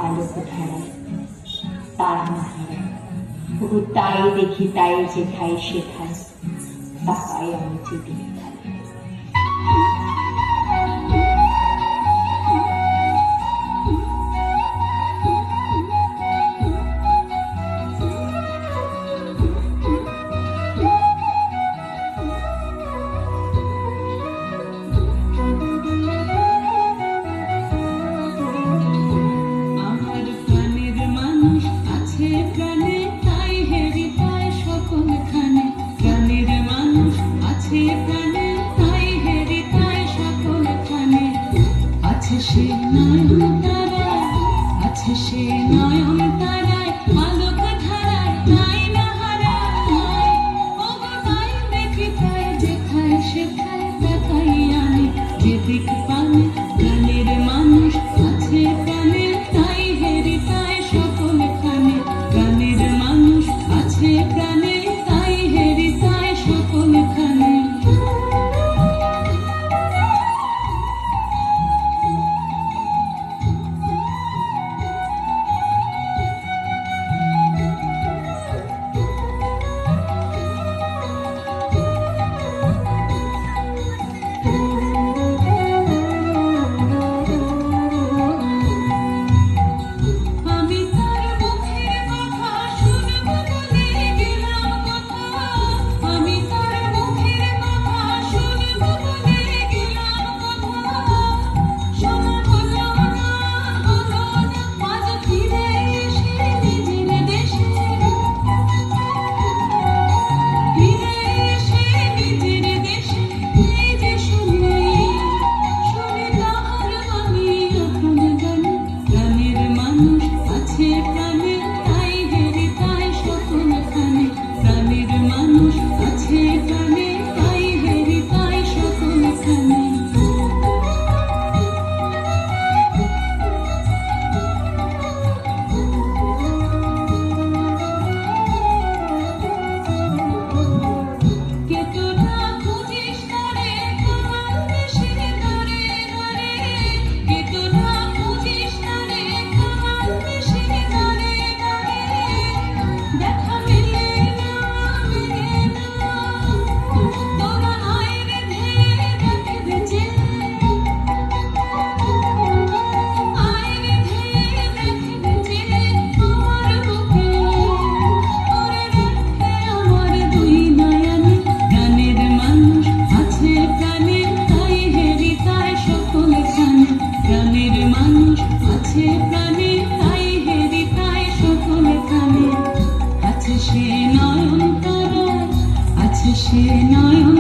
আলোক ধারায় তার মাথায় তবু তাই দেখি, তাই যেথায় সেথায় তাকাই আমি চিঠি। সে নয়ন তারায়, আছে সে নয়ন তারায়, আলোক ধারায় নাই না হারায়। ওগো তাই দেখি, তাই যেথায় সেথায় তাকাই আমি, যেদিক পানে প্রাণের মানুষ আছে প্রাণে, তাই হেরি তাই সকলখানে। প্রাণের মানুষ আছে প্রাণে, তাই হেরি তাই সকলখানে। প্রাণে তাই হেরি তাই সকলখানে। আছে সে নয়ন তারায়, আছে সে নয়ন